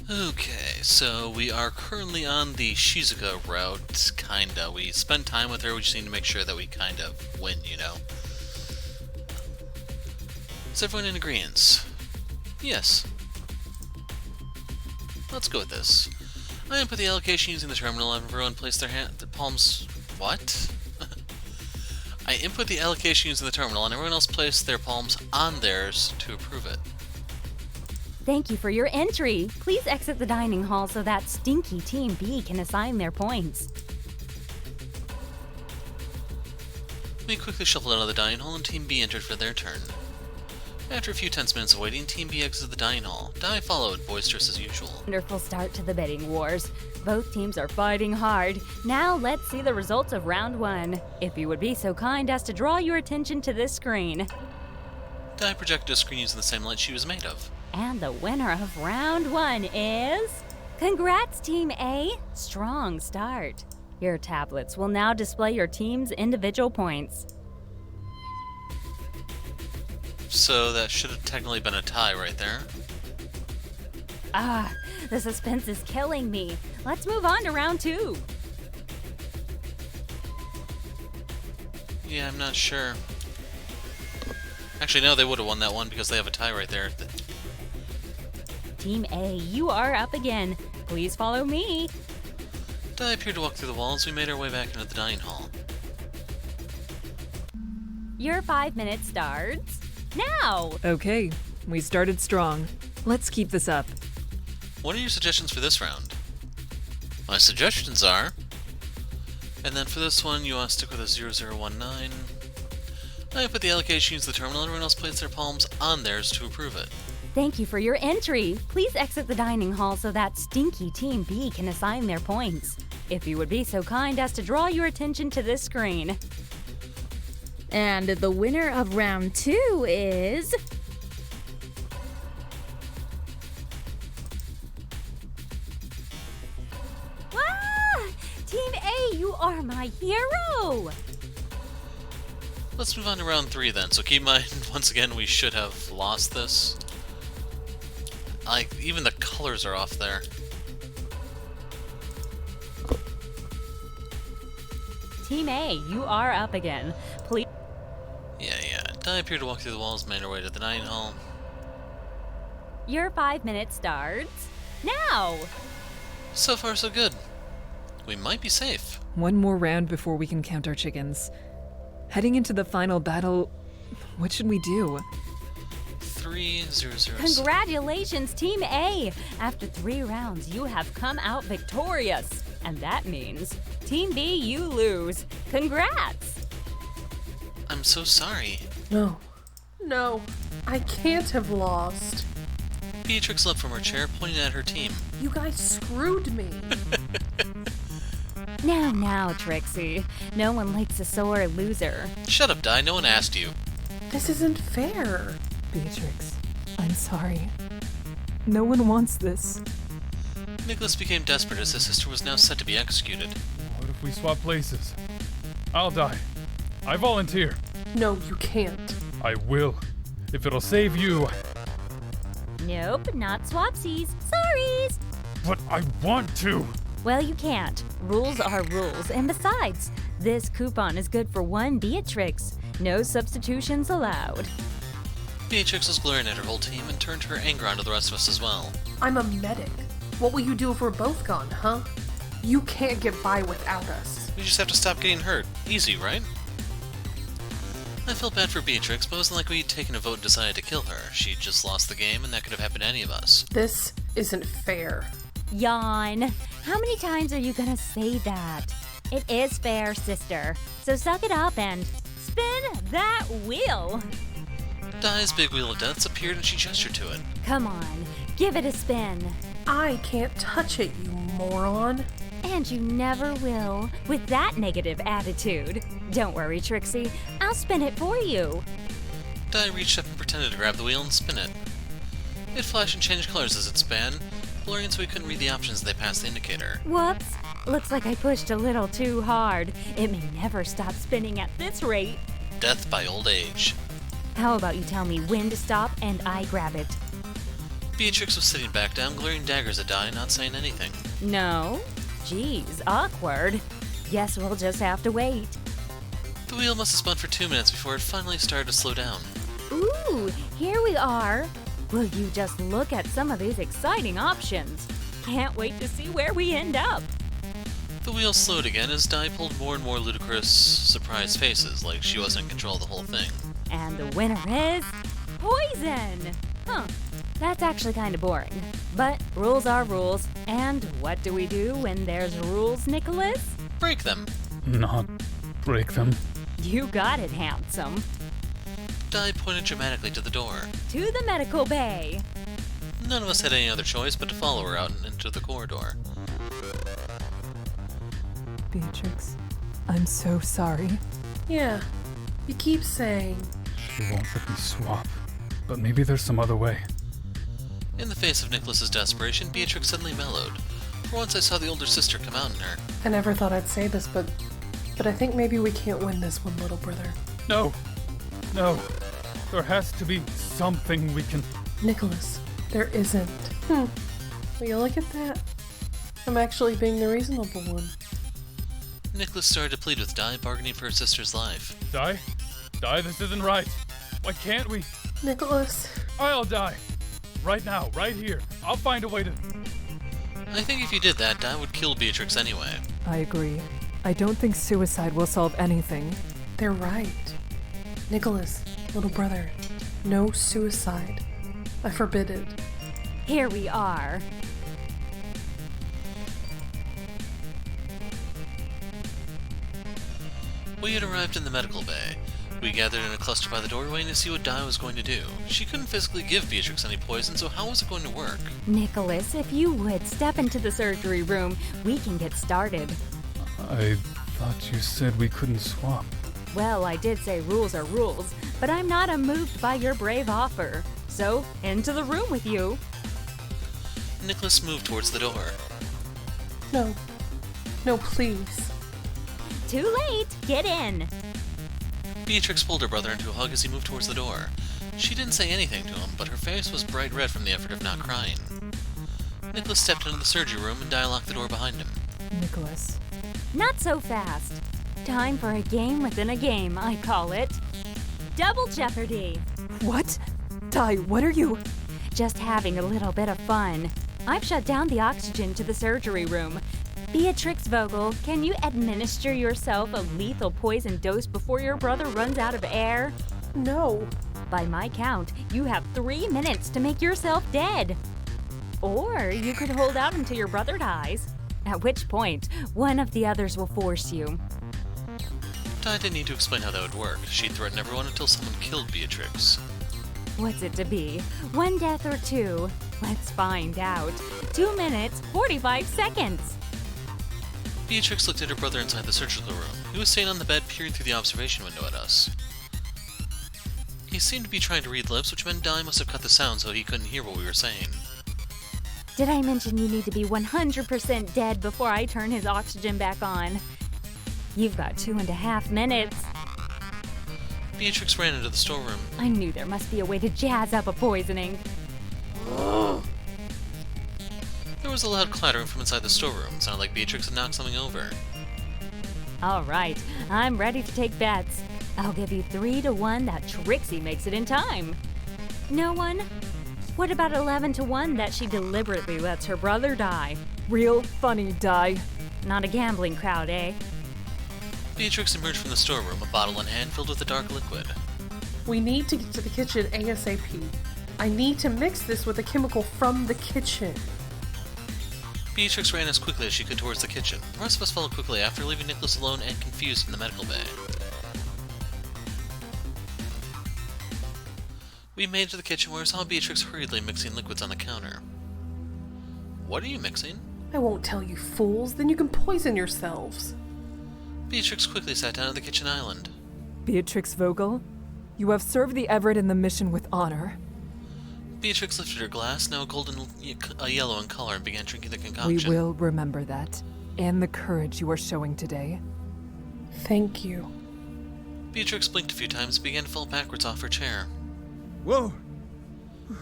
Okay, so we are currently on the Shizuka route, kinda. We spend time with her, we just need to make sure that we kind of win, you know? Is everyone in agreement? Yes. Let's go with this. I input the allocation using the terminal and everyone place their palms... What? I input the allocation using the terminal and everyone else place their palms on theirs to approve it. Thank you for your entry. Please exit the dining hall so that stinky Team B can assign their points. We quickly shuffled out of the dining hall and Team B entered for their turn. After a few tense minutes of waiting, Team B exited the dining hall. Dai followed, boisterous as usual. Wonderful start to the bidding wars. Both teams are fighting hard. Now let's see the results of round 1. If you would be so kind as to draw your attention to this screen. Dai projected a screen using the same light she was made of. And the winner of round 1 is... Congrats, Team A! Strong start. Your tablets will now display your team's individual points. So that should have technically been a tie right there. The suspense is killing me. Let's move on to round 2. Yeah, I'm not sure. Actually, no, they would have won that one because they have a tie right there. Team A, you are up again. Please follow me. Dai appeared to walk through the walls. We made our way back into the dining hall. Your 5 minutes starts now. Okay, we started strong. Let's keep this up. What are your suggestions for this round? My suggestions are... And then for this one, you want to stick with a 0019. I put the allocation using the terminal, everyone else placed their palms on theirs to approve it. Thank you for your entry. Please exit the dining hall so that stinky Team B can assign their points. If you would be so kind as to draw your attention to this screen. And the winner of round 2 is... Ah! Team A, you are my hero! Let's move on to round 3 then. So keep in mind, once again, we should have lost this. Like, even the colors are off there. Team A, you are up again. Please... Yeah. Dai appeared to walk through the walls, made her way to the dining hall. Your 5 minutes starts now. So far, so good. We might be safe. One more round before we can count our chickens. Heading into the final battle, what should we do? 3-0-0. Congratulations, Team A! After 3 rounds, you have come out victorious. And that means, Team B, you lose. Congrats! I'm so sorry. No, I can't have lost. Beatrix leapt from her chair, pointing at her team. You guys screwed me. Now, Trixie. No one likes a sore loser. Shut up, Dai. No one asked you. This isn't fair. Beatrix, I'm sorry. No one wants this. Nicholas became desperate as his sister was now set to be executed. What if we swap places? I'll die. I volunteer. No, you can't. I will. If it'll save you. Nope, not swapsies. Sorries! But I want to. Well, you can't. Rules are rules. And besides, this coupon is good for 1 Beatrix. No substitutions allowed. Beatrix was glaring at her whole team and turned her anger onto the rest of us as well. I'm a medic. What will you do if we're both gone, huh? You can't get by without us. We just have to stop getting hurt. Easy, right? I felt bad for Beatrix, but it wasn't like we'd taken a vote and decided to kill her. She'd just lost the game, and that could have happened to any of us. This isn't fair. Yawn. How many times are you gonna say that? It is fair, sister. So suck it up and spin that wheel. Dai's big wheel of deaths appeared and she gestured to it. Come on, give it a spin. I can't touch it, you moron. And you never will, with that negative attitude. Don't worry, Trixie. I'll spin it for you. Dai reached up and pretended to grab the wheel and spin it. It flashed and changed colors as it span, blurring so we couldn't read the options as they passed the indicator. Whoops. Looks like I pushed a little too hard. It may never stop spinning at this rate. Death by old age. How about you tell me when to stop and I grab it? Beatrix was sitting back down, glaring daggers at Dai, not saying anything. No? Geez, awkward. Guess we'll just have to wait. The wheel must have spun for 2 minutes before it finally started to slow down. Ooh, here we are. Will you just look at some of these exciting options? Can't wait to see where we end up. The wheel slowed again as Dai pulled more and more ludicrous, surprised faces, like she wasn't in control of the whole thing. And the winner is poison. Huh, that's actually kind of boring. But rules are rules. And what do we do when there's rules, Nicholas? Break them. Not break them. You got it, handsome. Dai pointed dramatically to the door. To the medical bay. None of us had any other choice but to follow her out and into the corridor. Beatrix, I'm so sorry. Yeah, you keep saying. She won't let me swap. But maybe there's some other way. In the face of Nicholas's desperation, Beatrix suddenly mellowed. For once I saw the older sister come out in her. I never thought I'd say this, but I think maybe we can't win this one, little brother. No. No. There has to be something we can... Nicholas, there isn't. Will you look at that? I'm actually being the reasonable one. Nicholas started to plead with Dai, bargaining for her sister's life. Die? Die, this isn't right. Why can't we? Nicholas. I'll die. Right now, right here. I'll find a way to... I think if you did that, Dai would kill Beatrix anyway. I agree. I don't think suicide will solve anything. They're right. Nicholas, little brother, no suicide. I forbid it. Here we are. We had arrived in the medical bay. We gathered in a cluster by the door waiting to see what Dai was going to do. She couldn't physically give Beatrix any poison, so how was it going to work? Nicholas, if you would step into the surgery room, we can get started. I thought you said we couldn't swap. Well, I did say rules are rules, but I'm not unmoved by your brave offer. So, into the room with you. Nicholas moved towards the door. No. No, please. Too late. Get in. Beatrix pulled her brother into a hug as he moved towards the door. She didn't say anything to him, but her face was bright red from the effort of not crying. Nicholas stepped into the surgery room and Dai locked the door behind him. Nicholas. Not so fast. Time for a game within a game, I call it. Double Jeopardy. What? Dai, what are you? Just having a little bit of fun. I've shut down the oxygen to the surgery room. Beatrix Vogel, can you administer yourself a lethal poison dose before your brother runs out of air? No. By my count, you have 3 minutes to make yourself dead. Or you could hold out until your brother dies, at which point one of the others will force you. Dai didn't need to explain how that would work. She'd threaten everyone until someone killed Beatrix. What's it to be? 1 death or 2? Let's find out. 2 minutes, 45 seconds. Beatrix looked at her brother inside the surgical room. He was sitting on the bed, peering through the observation window at us. He seemed to be trying to read lips, which meant Dai must have cut the sound so he couldn't hear what we were saying. Did I mention you need to be 100% dead before I turn his oxygen back on? You've got 2.5 minutes. Beatrix ran into the storeroom. I knew there must be a way to jazz up a poisoning. There was a loud clattering from inside the storeroom. It sounded like Beatrix had knocked something over. All right, I'm ready to take bets. I'll give you 3 to 1 that Trixie makes it in time. No one? What about 11 to 1 that she deliberately lets her brother die? Real funny, Dai. Not a gambling crowd, eh? Beatrix emerged from the storeroom, a bottle in hand filled with a dark liquid. We need to get to the kitchen ASAP. I need to mix this with a chemical from the kitchen. Beatrix ran as quickly as she could towards the kitchen. The rest of us followed quickly after, leaving Nicholas alone and confused in the medical bay. We made it to the kitchen where I saw Beatrix hurriedly mixing liquids on the counter. What are you mixing? I won't tell you fools, then you can poison yourselves. Beatrix quickly sat down at the kitchen island. Beatrix Vogel, you have served the Everett and the mission with honor. Beatrix lifted her glass, now a yellow in color, and began drinking the We concoction. will remember that, and the courage you are showing today. Thank you. Beatrix blinked a few times and began to fall backwards off her chair. Whoa!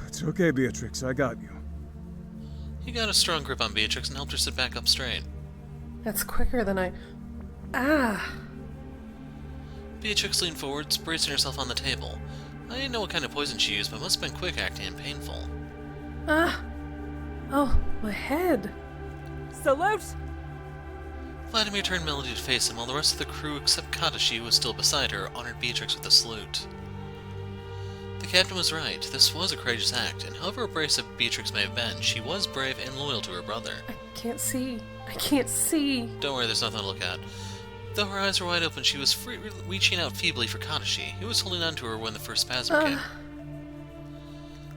It's okay, Beatrix. I got you. He got a strong grip on Beatrix and helped her sit back up straight. That's quicker than I... Ah! Beatrix leaned forwards, bracing herself on the table. I didn't know what kind of poison she used, but it must have been quick acting and painful. Ah! Oh, my head. Salute! Vladimir turned Melody to face him, while the rest of the crew, except Katashi, who was still beside her, honored Beatrix with a salute. The captain was right. This was a courageous act, and however abrasive Beatrix may have been, she was brave and loyal to her brother. I can't see. I can't see. Don't worry, there's nothing to look at. Though her eyes were wide open, she was reaching out feebly for Katashi, who was holding on to her when the first spasm came.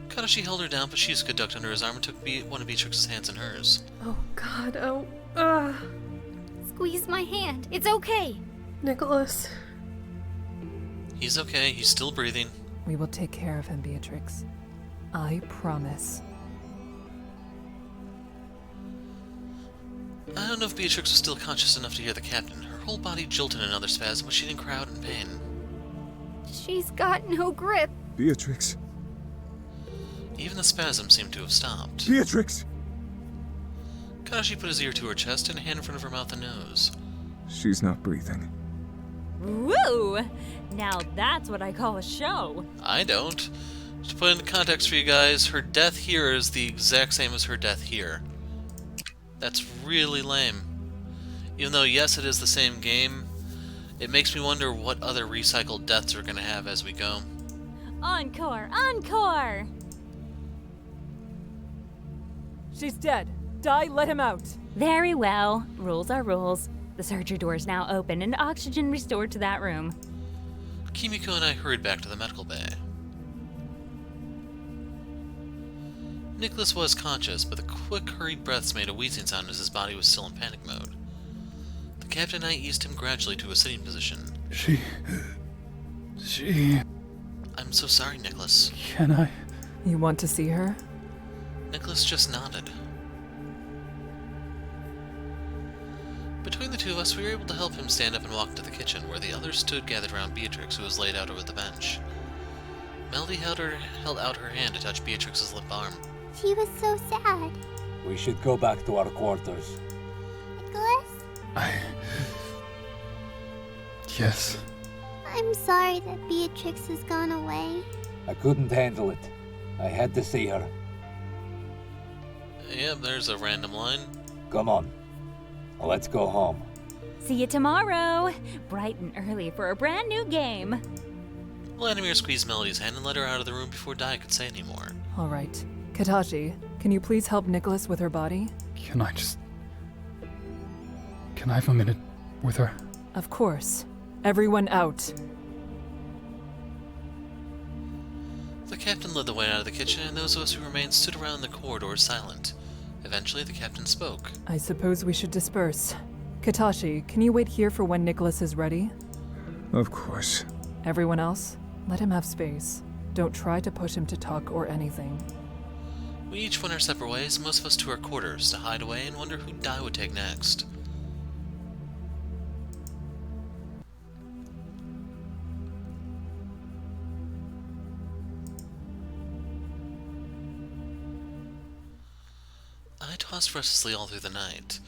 Katashi held her down, but Shizuka ducked under his arm and took one of Beatrix's hands in hers. Oh, God. Oh, Squeeze my hand. It's okay. Nicholas. He's okay, he's still breathing. We will take care of him, Beatrix. I promise. I don't know if Beatrix was still conscious enough to hear the captain. Her whole body jolted in another spasm, but she didn't cry out in pain. She's got no grip. Beatrix. Even the spasm seemed to have stopped. Beatrix! Katashi put his ear to her chest and a hand in front of her mouth and nose. She's not breathing. Woo! Now that's what I call a show. I don't. To put into context for you guys, her death here is the exact same as her death here. That's really lame. Even though, yes, it is the same game, it makes me wonder what other recycled deaths we're going to have as we go. Encore! Encore! She's dead. Die, let him out. Very well. Rules are rules. The surgery door is now open and oxygen restored to that room. Kimiko and I hurried back to the medical bay. Nicholas was conscious, but the quick, hurried breaths made a wheezing sound as his body was still in panic mode. The captain and I eased him gradually to a sitting position. She... I'm so sorry, Nicholas. Can I? You want to see her? Nicholas just nodded. Between the two of us, we were able to help him stand up and walk to the kitchen, where the others stood gathered around Beatrix, who was laid out over the bench. Melody held out her hand to touch Beatrix's limp arm. She was so sad. We should go back to our quarters. Nicholas? Yes. I'm sorry that Beatrix has gone away. I couldn't handle it. I had to see her. Yep, there's a random line. Come on. Let's go home. See you tomorrow, bright and early for a brand new game. Vladimir squeezed Melody's hand and led her out of the room before Dai could say any more. All right. Katashi, can you please help Nicholas with her body? Can I have a minute with her? Of course. Everyone out. The captain led the way out of the kitchen, and those of us who remained stood around the corridor silent. Eventually, the captain spoke. I suppose we should disperse. Katashi, can you wait here for when Nicholas is ready? Of course. Everyone else, let him have space. Don't try to push him to talk or anything. We each went our separate ways, most of us to our quarters, to hide away and wonder who Dai would take next. I tossed restlessly all through the night.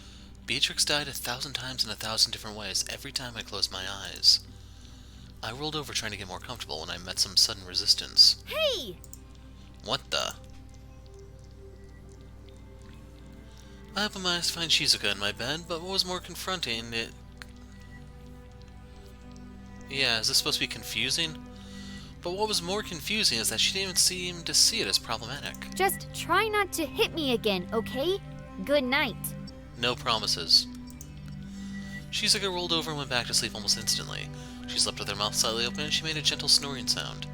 Beatrix died 1,000 times in 1,000 different ways every time I closed my eyes. I rolled over trying to get more comfortable when I met some sudden resistance. Hey! What the? I opened my eyes to find Shizuka in my bed, but what was more confronting, Yeah, is this supposed to be confusing? But what was more confusing is that she didn't even seem to see it as problematic. Just try not to hit me again, okay? Good night. No promises. Shizuka rolled over and went back to sleep almost instantly. She slept with her mouth slightly open and she made a gentle snoring sound.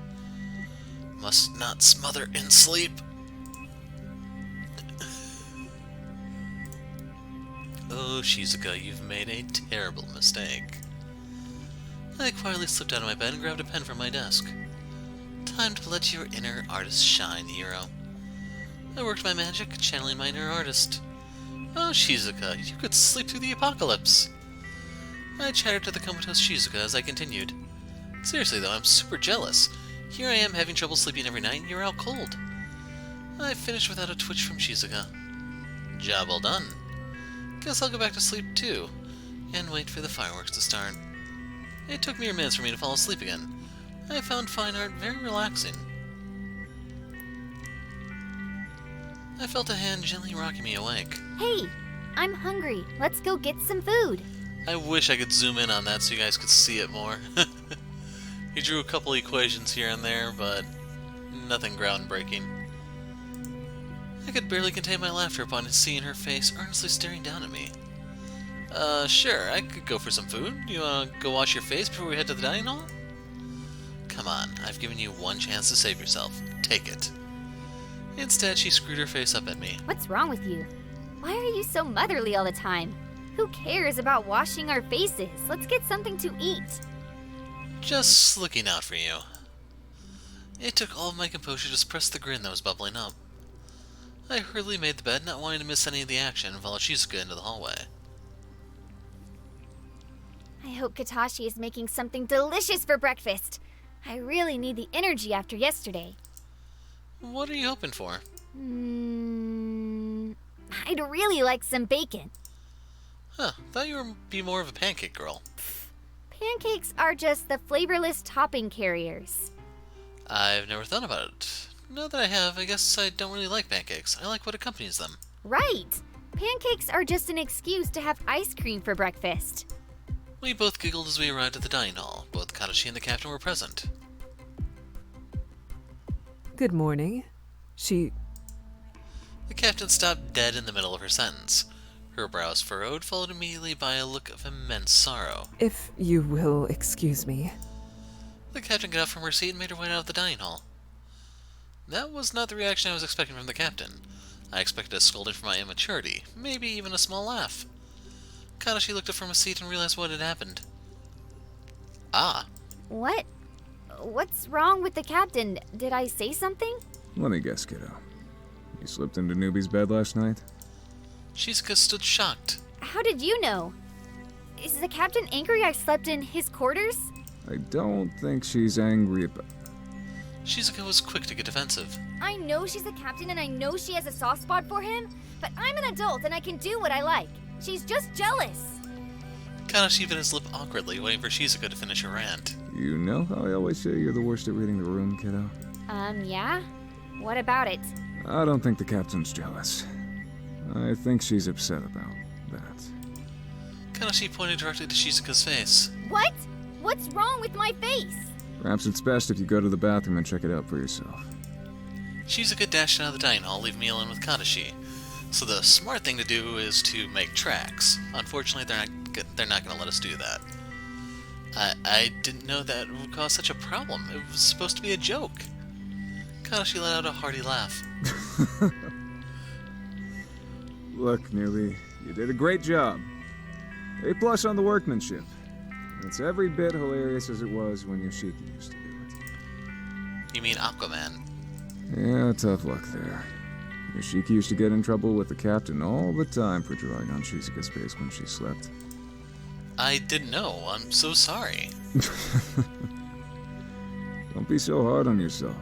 Must not smother in sleep. Oh, Shizuka, you've made a terrible mistake. I quietly slipped out of my bed and grabbed a pen from my desk. Time to let your inner artist shine, hero. I worked my magic, channeling my inner artist. Oh, Shizuka, you could sleep through the apocalypse. I chattered to the comatose Shizuka as I continued. Seriously though, I'm super jealous. Here I am having trouble sleeping every night and you're out cold. I finished without a twitch from Shizuka. Job well done. Guess I'll go back to sleep too, and wait for the fireworks to start. It took mere minutes for me to fall asleep again. I found fine art very relaxing. I felt a hand gently rocking me awake. Hey, I'm hungry. Let's go get some food. I wish I could zoom in on that so you guys could see it more. He drew a couple equations here and there, but nothing groundbreaking. I could barely contain my laughter upon seeing her face earnestly staring down at me. Sure, I could go for some food. You wanna go wash your face before we head to the dining hall? Come on, I've given you one chance to save yourself. Take it. Instead, she screwed her face up at me. What's wrong with you? Why are you so motherly all the time? Who cares about washing our faces? Let's get something to eat. Just looking out for you. It took all of my composure to suppress the grin that was bubbling up. I hurriedly made the bed, not wanting to miss any of the action, and followed Shizuka into the hallway. I hope Katashi is making something delicious for breakfast. I really need the energy after yesterday. What are you hoping for? I'd really like some bacon. Huh, thought you would be more of a pancake girl. Pancakes are just the flavorless topping carriers. I've never thought about it. Now that I have, I guess I don't really like pancakes. I like what accompanies them. Right! Pancakes are just an excuse to have ice cream for breakfast. We both giggled as we arrived at the dining hall. Both Katashi and the captain were present. Good morning. The captain stopped dead in the middle of her sentence. Her brows furrowed, followed immediately by a look of immense sorrow. If you will excuse me. The captain got up from her seat and made her way out of the dining hall. That was not the reaction I was expecting from the captain. I expected a scolding for my immaturity, maybe even a small laugh. Katashi looked up from his seat and realized what had happened. Ah. What's wrong with the captain? Did I say something? Let me guess, kiddo. You slipped into Newbie's bed last night? Shizuka stood shocked. How did you know? Is the captain angry I slept in his quarters? I don't think she's angry about... Shizuka was quick to get defensive. I know she's the captain and I know she has a soft spot for him, but I'm an adult and I can do what I like. She's just jealous. Katashi bit his lip awkwardly, waiting for Shizuka to finish her rant. You know how I always say you're the worst at reading the room, kiddo? Yeah? What about it? I don't think the captain's jealous. I think she's upset about that. Katashi pointed directly to Shizuka's face. What? What's wrong with my face? Perhaps it's best if you go to the bathroom and check it out for yourself. Shizuka dashed out of the dining hall, leaving me alone with Katashi. So the smart thing to do is to make tracks. Unfortunately, they're not going to let us do that. I didn't know that would cause such a problem. It was supposed to be a joke. Katashi let out a hearty laugh. Look, newbie, you did a great job. A+ on the workmanship. It's every bit hilarious as it was when Yoshiki used to do it. You mean Aquaman? Yeah, tough luck there. Yoshiki used to get in trouble with the captain all the time for drawing on Shizuka's face when she slept. I didn't know. I'm so sorry. Don't be so hard on yourself.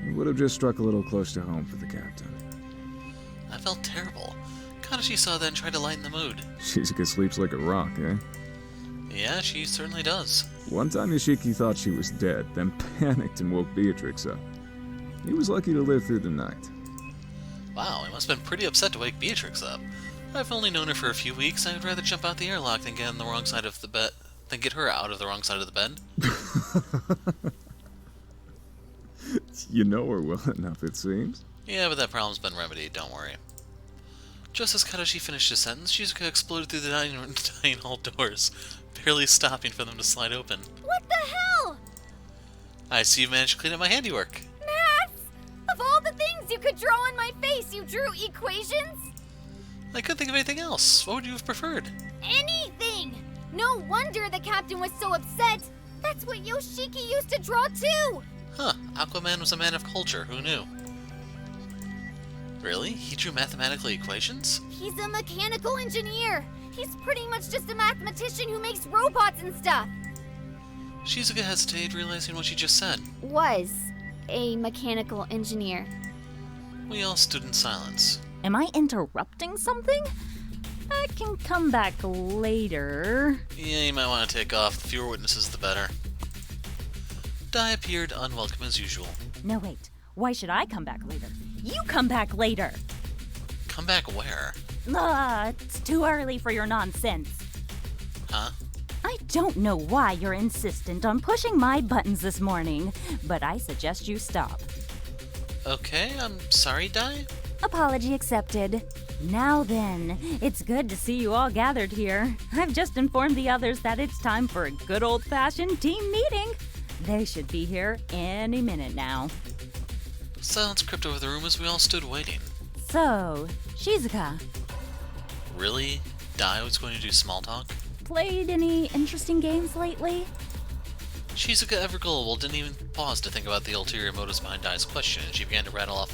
It would have just struck a little close to home for the captain. I felt terrible. Katashi saw that and tried to lighten the mood. Shizuka sleeps like a rock, eh? Yeah, she certainly does. One time Yoshiki thought she was dead, then panicked and woke Beatrix up. He was lucky to live through the night. Wow, he must have been pretty upset to wake Beatrix up. I've only known her for a few weeks. I'd rather jump out the airlock than get on the wrong side of the bed, than get her out of the wrong side of the bed. You know her well enough, it seems. Yeah, but that problem's been remedied, don't worry. Just as Katashi finished his sentence, Shizuka exploded through the dining hall doors, barely stopping for them to slide open. What the hell? I see you managed to clean up my handiwork. Math! Of all the things you could draw on my face, you drew equations? I couldn't think of anything else. What would you have preferred? Anything! No wonder the captain was so upset. That's what Yoshiki used to draw too! Huh, Aquaman was a man of culture, who knew? Really? He drew mathematical equations? He's a mechanical engineer. He's pretty much just a mathematician who makes robots and stuff. Shizuka hesitated, realizing what she just said. Was a mechanical engineer. We all stood in silence. Am I interrupting something? I can come back later. Yeah, you might want to take off. The fewer witnesses, the better. Dai appeared unwelcome as usual. No, wait. Why should I come back later? You come back later! Come back where? It's too early for your nonsense. Huh? I don't know why you're insistent on pushing my buttons this morning, but I suggest you stop. Okay, I'm sorry, Dai. Apology accepted. Now then, it's good to see you all gathered here. I've just informed the others that it's time for a good old-fashioned team meeting. They should be here any minute now. Silence crept over the room as we all stood waiting. So, Shizuka, Really? Dai was going to do small talk? played any interesting games lately? Shizuka, ever gullible, didn't even pause to think about the ulterior motives behind Dai's question, and she began to rattle off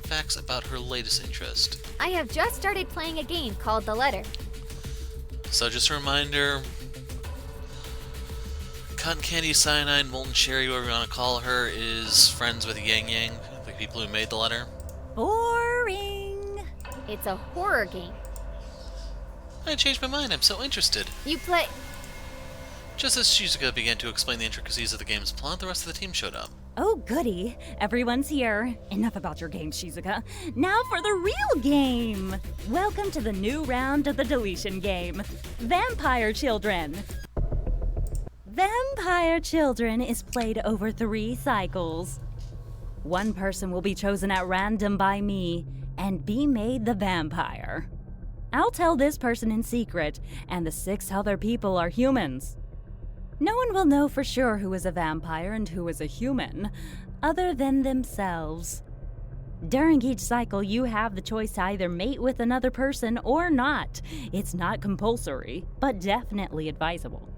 facts about her latest interest. I have just started playing a game called The Letter. So just a reminder, Cotton Candy, Cyanide, Molten Cherry, whatever you want to call her, is friends with Yang Yang, the people who made the letter. Boring. It's a horror game. I changed my mind, I'm so interested. You play. Just as Shizuka began to explain the intricacies of the game's plot, the rest of the team showed up. Oh, goody. Everyone's here. Enough about your game, Shizuka. Now for the real game. Welcome to the new round of the deletion game. Vampire Children. Vampire Children is played over 3 cycles. One person will be chosen at random by me and be made the vampire. I'll tell this person in secret, and the 6 other people are humans. No one will know for sure who is a vampire and who is a human, other than themselves. During each cycle, you have the choice to either mate with another person or not. It's not compulsory, but definitely advisable.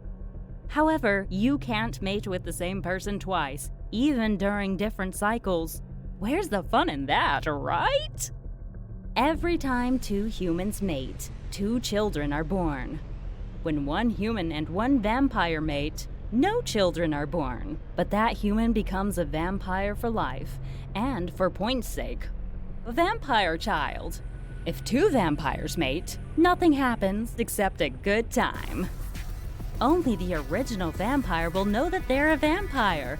However, you can't mate with the same person twice, even during different cycles. Where's the fun in that, right? Every time 2 humans mate, 2 children are born. When 1 human and 1 vampire mate, no children are born, but that human becomes a vampire for life, and for point's sake, a vampire child. If 2 vampires mate, nothing happens except a good time. Only the original vampire will know that they're a vampire.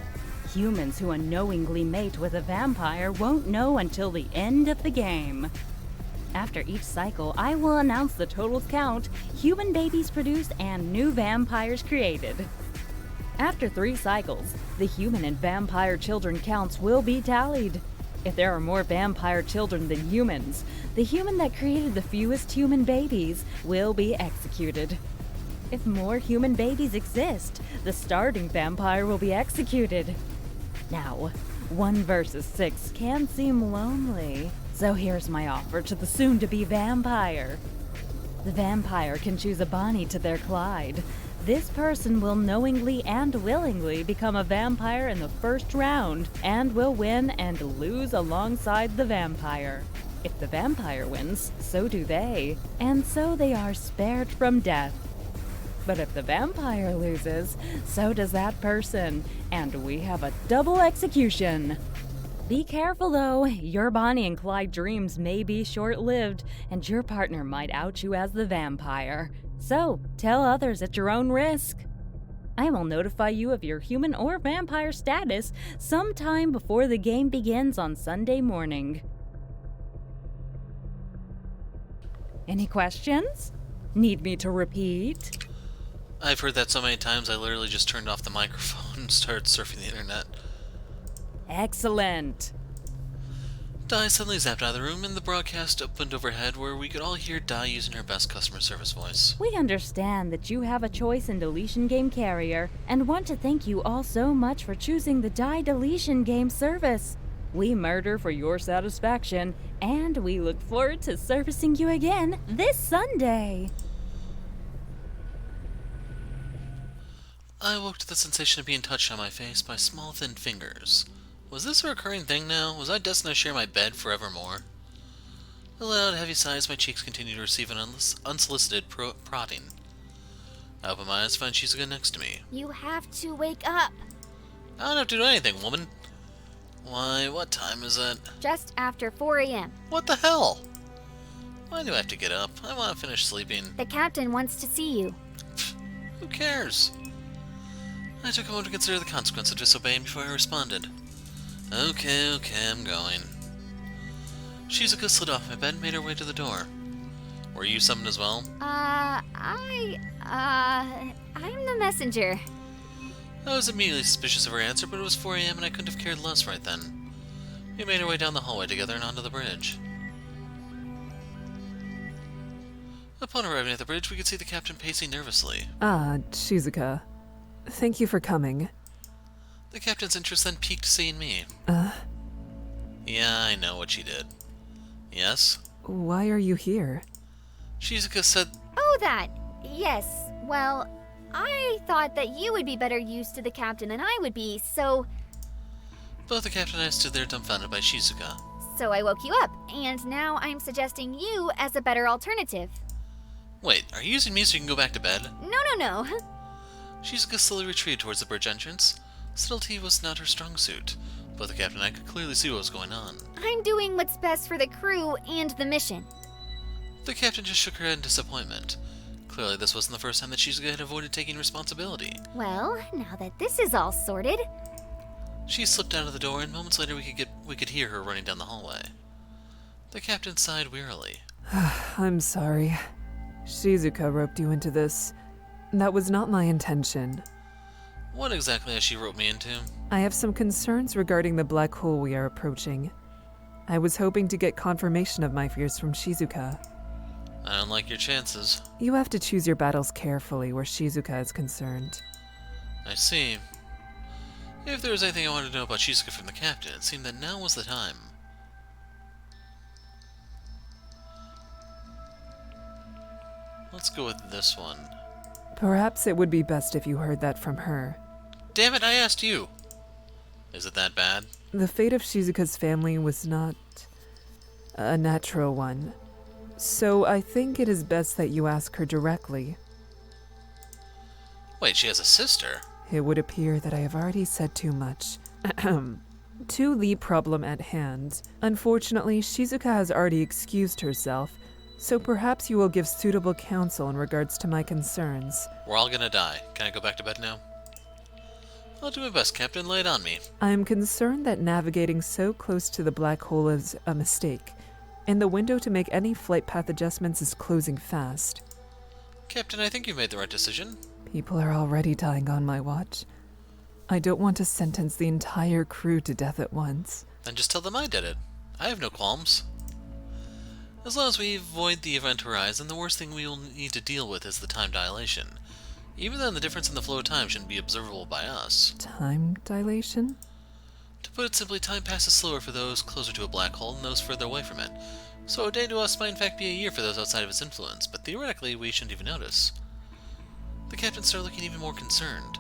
Humans who unknowingly mate with a vampire won't know until the end of the game. After each cycle, I will announce the total count, human babies produced, and new vampires created. After 3 cycles, the human and vampire children counts will be tallied. If there are more vampire children than humans, the human that created the fewest human babies will be executed. If more human babies exist, the starting vampire will be executed. Now, 1 versus 6 can seem lonely. So here's my offer to the soon-to-be vampire. The vampire can choose a Bonnie to their Clyde. This person will knowingly and willingly become a vampire in the first round, and will win and lose alongside the vampire. If the vampire wins, so do they, and so they are spared from death. But if the vampire loses, so does that person, and we have a double execution. Be careful though, your Bonnie and Clyde dreams may be short-lived, and your partner might out you as the vampire. So, tell others at your own risk. I will notify you of your human or vampire status sometime before the game begins on Sunday morning. Any questions? Need me to repeat? I've heard that so many times I literally just turned off the microphone and started surfing the internet. Excellent. Dai suddenly zapped out of the room and the broadcast opened overhead where we could all hear Dai using her best customer service voice. We understand that you have a choice in Deletion Game Carrier and want to thank you all so much for choosing the Dai Deletion Game service. We murder for your satisfaction, and we look forward to servicing you again this Sunday. I woke to the sensation of being touched on my face by small, thin fingers. Was this a recurring thing now? Was I destined to share my bed forevermore? A loud, heavy sigh as my cheeks continued to receive an unsolicited prodding. I opened my eyes to find Shizuka next to me. You have to wake up. I don't have to do anything, woman. Why, what time is it? Just after 4 a.m. What the hell? Why do I have to get up? I want to finish sleeping. The captain wants to see you. Who cares? I took a moment to consider the consequence of disobeying before I responded. Okay, I'm going. Shizuka slid off my bed and made her way to the door. Were you summoned as well? I'm the messenger. I was immediately suspicious of her answer, but it was 4 a.m. and I couldn't have cared less right then. We made our way down the hallway together and onto the bridge. Upon arriving at the bridge, we could see the captain pacing nervously. Ah, Shizuka. Thank you for coming. The captain's interest then piqued seeing me. Yeah, I know what she did. Yes? Why are you here? Shizuka said... Oh, that. Yes. Well, I thought that you would be better used to the captain than I would be, so... Both the captain and I stood there dumbfounded by Shizuka. So I woke you up, and now I'm suggesting you as a better alternative. Wait, are you using me so you can go back to bed? No. Shizuka slowly retreated towards the bridge entrance. Subtlety was not her strong suit. Both the captain and I could clearly see what was going on. I'm doing what's best for the crew and the mission. The captain just shook her head in disappointment. Clearly this wasn't the first time that Shizuka had avoided taking responsibility. Well, now that this is all sorted... She slipped out of the door, and moments later we could hear her running down the hallway. The captain sighed wearily. I'm sorry. Shizuka roped you into this. That was not my intention. What exactly has she roped me into? I have some concerns regarding the black hole we are approaching. I was hoping to get confirmation of my fears from Shizuka. I don't like your chances. You have to choose your battles carefully where Shizuka is concerned. I see. If there was anything I wanted to know about Shizuka from the captain, it seemed that now was the time. Let's go with this one. Perhaps it would be best if you heard that from her. Damn it, I asked you! Is it that bad? The fate of Shizuka's family was not a natural one. So I think it is best that you ask her directly. Wait, she has a sister? It would appear that I have already said too much. To the problem at hand. Unfortunately, Shizuka has already excused herself, so perhaps you will give suitable counsel in regards to my concerns. We're all gonna die. Can I go back to bed now? I'll do my best, Captain. Lay it on me. I am concerned that navigating so close to the black hole is a mistake, and the window to make any flight path adjustments is closing fast. Captain, I think you made the right decision. People are already dying on my watch. I don't want to sentence the entire crew to death at once. Then just tell them I did it. I have no qualms. As long as we avoid the event horizon, the worst thing we will need to deal with is the time dilation. Even then, the difference in the flow of time shouldn't be observable by us. Time dilation? To put it simply, time passes slower for those closer to a black hole than those further away from it. So a day to us might in fact be a year for those outside of its influence, but theoretically we shouldn't even notice. The captain started looking even more concerned.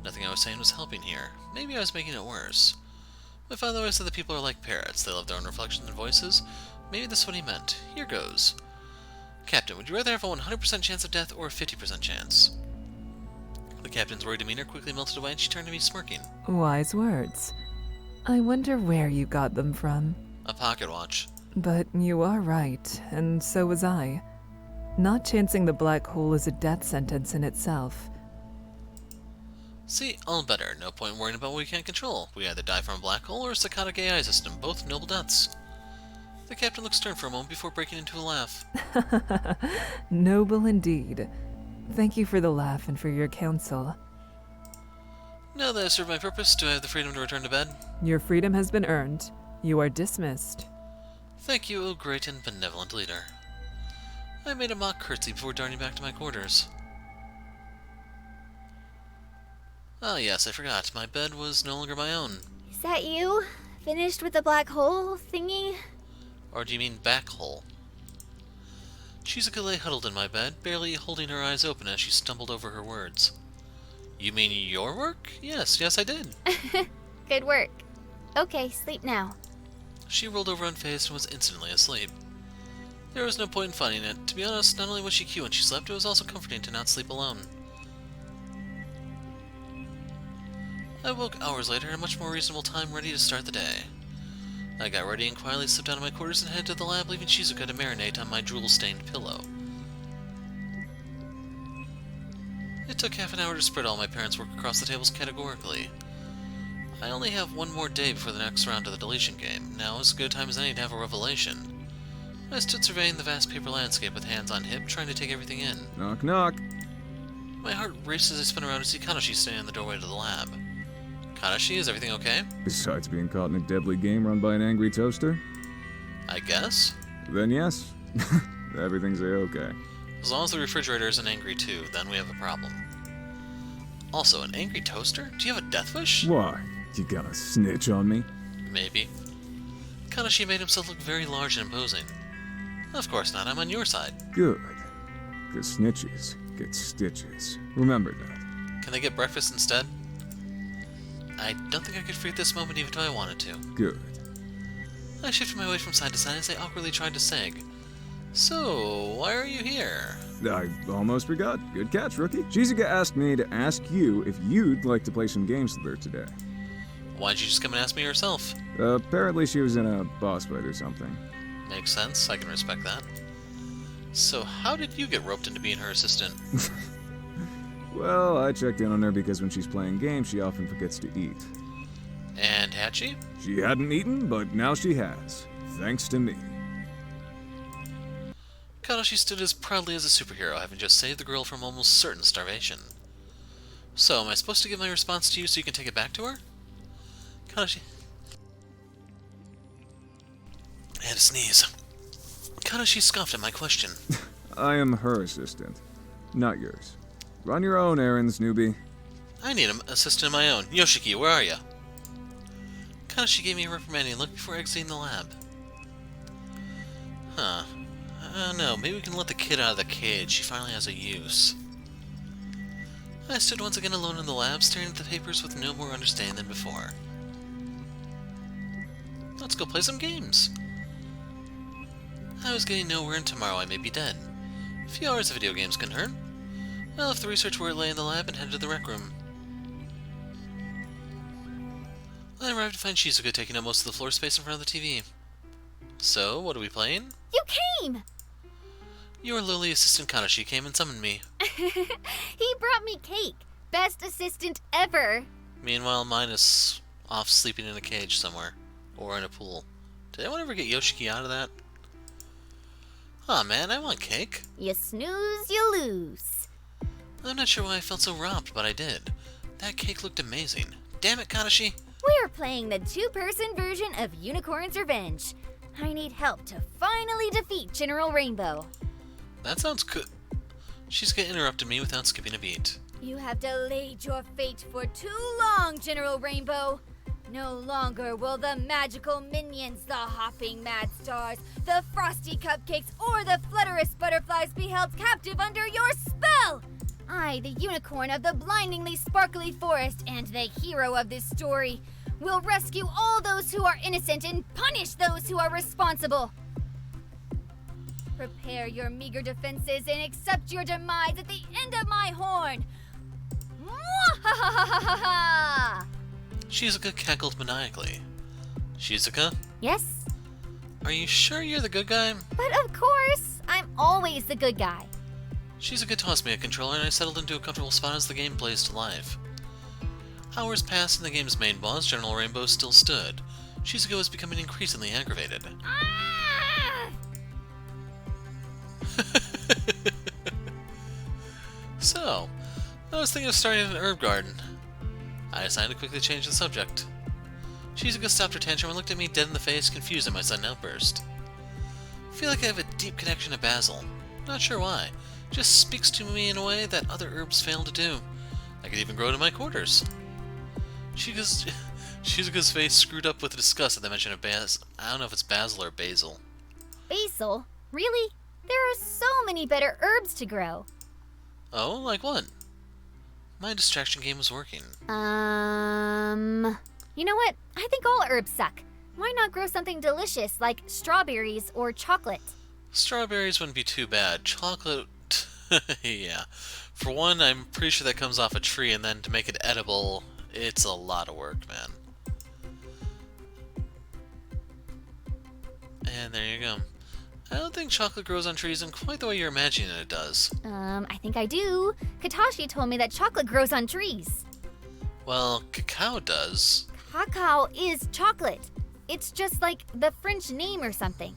Nothing I was saying was helping here. Maybe I was making it worse. My father always said that people are like parrots. They love their own reflections and voices. Maybe that's what he meant. Here goes. Captain, would you rather have a 100% chance of death or a 50% chance? The captain's worried demeanor quickly melted away and she turned to me smirking. Wise words. I wonder where you got them from. A pocket watch. But you are right, and so was I. Not chancing the black hole is a death sentence in itself. See, all better. No point worrying about what we can't control. We either die from a black hole or a psychotic AI system, both noble deaths. The captain looked stern for a moment before breaking into a laugh. Noble indeed. Thank you for the laugh and for your counsel. Now that I've served my purpose, do I have the freedom to return to bed? Your freedom has been earned. You are dismissed. Thank you, O great and benevolent leader. I made a mock curtsy before darting back to my quarters. Ah yes, I forgot. My bed was no longer my own. Is that you? Finished with the black hole thingy? Or do you mean back hole? Shizuka lay huddled in my bed, barely holding her eyes open as she stumbled over her words. You mean your work? Yes, I did. Good work. Okay, sleep now. She rolled over unfazed and was instantly asleep. There was no point in fighting it. To be honest, not only was she cute when she slept, it was also comforting to not sleep alone. I woke hours later at a much more reasonable time, ready to start the day. I got ready and quietly slipped out of my quarters and headed to the lab, leaving Shizuka to marinate on my drool-stained pillow. It took half an hour to spread all my parents' work across the tables categorically. I only have one more day before the next round of the deletion game. Now is as good a time as any to have a revelation. I stood surveying the vast paper landscape with hands on hip, trying to take everything in. Knock, knock. My heart raced as I spun around to see Kanoshi standing in the doorway to the lab. Kanoshi, is everything okay? Besides being caught in a deadly game run by an angry toaster? I guess. Then yes. Everything's a-okay. As long as the refrigerator isn't angry too, then we have a problem. Also, an angry toaster? Do you have a death wish? Why? You gonna snitch on me? Maybe. Kanoshi made himself look very large and imposing. Of course not, I'm on your side. Good. 'Cause snitches get stitches. Remember that. Can they get breakfast instead? I don't think I could forget this moment even if I wanted to. Good. I shifted my weight from side to side as I awkwardly tried to sag. So, why are you here? I almost forgot. Good catch, rookie. Shizuka asked me to ask you if you'd like to play some games with her today. Why'd you just come and ask me yourself? Apparently she was in a boss fight or something. Makes sense, I can respect that. So how did you get roped into being her assistant? Well, I checked in on her because when she's playing games, she often forgets to eat. And had she? She hadn't eaten, but now she has. Thanks to me. Kanoshi stood as proudly as a superhero, having just saved the girl from almost certain starvation. So, am I supposed to give my response to you so you can take it back to her? Kanoshi... I had to sneeze. Kanoshi scoffed at my question. I am her assistant, not yours. Run your own errands, newbie. I need an assistant of my own. Yoshiki, where are you? Kanoshi gave me a reprimanding look before exiting the lab. Huh. I don't know, maybe we can let the kid out of the cage. She finally has a use. I stood once again alone in the lab, staring at the papers with no more understanding than before. Let's go play some games. I was getting nowhere, and tomorrow I may be dead. A few hours of video games can hurt. I left the research where it lay in the lab and headed to the rec room. I arrived to find Shizuka taking up most of the floor space in front of the TV. So, what are we playing? You came! Your lowly assistant Kanoshi came and summoned me. He brought me cake. Best assistant ever. Meanwhile, mine is off sleeping in a cage somewhere. Or in a pool. Did anyone ever get Yoshiki out of that? Aw, man, I want cake. You snooze, you lose. I'm not sure why I felt so robbed, but I did. That cake looked amazing. Damn it, Kanoshi! We're playing the two-person version of Unicorn's Revenge. I need help to finally defeat General Rainbow. That sounds good. Shizuka interrupted me without skipping a beat. You have delayed your fate for too long, General Rainbow. No longer will the magical minions, the hopping mad stars, the frosty cupcakes, or the flutterous butterflies be held captive under your spell! I, the unicorn of the blindingly sparkly forest and the hero of this story, will rescue all those who are innocent and punish those who are responsible. Prepare your meager defenses and accept your demise at the end of my horn. Mwahahaha! Shizuka cackled maniacally. Shizuka, Yes, are you sure you're the good guy? but of course, I'm always the good guy. Shizuka tossed me a controller and I settled into a comfortable spot as the game plays to life. Hours passed and the game's main boss, General Rainbow, still stood. Shizuka was becoming increasingly aggravated. Ah! So, I was thinking of starting an herb garden. I decided to quickly change the subject. Shizuka stopped her tantrum and looked at me dead in the face, confused at my sudden outburst. I feel like I have a deep connection to basil. Not sure why. Just speaks to me in a way that other herbs fail to do. I could even grow it in my quarters. Shizuka's face screwed up with disgust at the mention of basil. I don't know if it's basil or basil. Basil? Really? There are so many better herbs to grow. Oh, like what? My distraction game was working. You know what? I think all herbs suck. Why not grow something delicious like strawberries or chocolate? Strawberries wouldn't be too bad. Chocolate... yeah. For one, I'm pretty sure that comes off a tree, and then to make it edible, It's a lot of work, man. And there you go. I don't think chocolate grows on trees in quite the way you're imagining it does. I think I do. Katashi told me that chocolate grows on trees. Well, cacao does. Cacao is chocolate. It's just like the French name or something.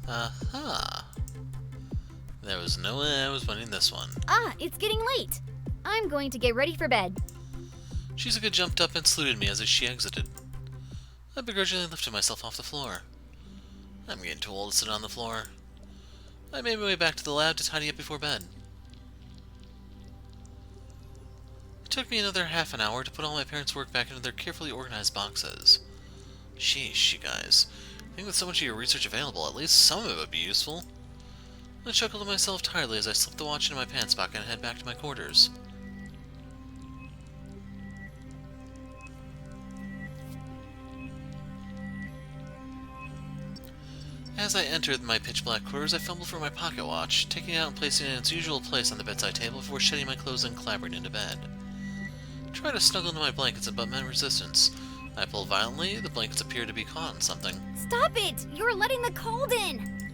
Uh-huh. There was no way I was winning this one. Ah, it's getting late. I'm going to get ready for bed. Shizuka jumped up and saluted me as she exited. I begrudgingly lifted myself off the floor. I'm getting too old to sit on the floor. I made my way back to the lab to tidy up before bed. It took me another half an hour to put all my parents' work back into their carefully organized boxes. Sheesh, you guys. I think with so much of your research available, at least some of it would be useful. I chuckled to myself tiredly as I slipped the watch into my pants pocket and head back to my quarters. As I entered my pitch-black quarters, I fumbled for my pocket watch, taking it out and placing it in its usual place on the bedside table before shedding my clothes and clambering into bed. I tried to snuggle into my blankets but met resistance. I pulled violently, the blankets appeared to be caught on something. Stop it! You're letting the cold in!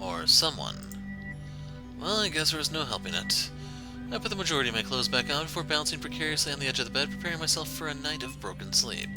Or someone. Well, I guess there was no helping it. I put the majority of my clothes back on before bouncing precariously on the edge of the bed, preparing myself for a night of broken sleep.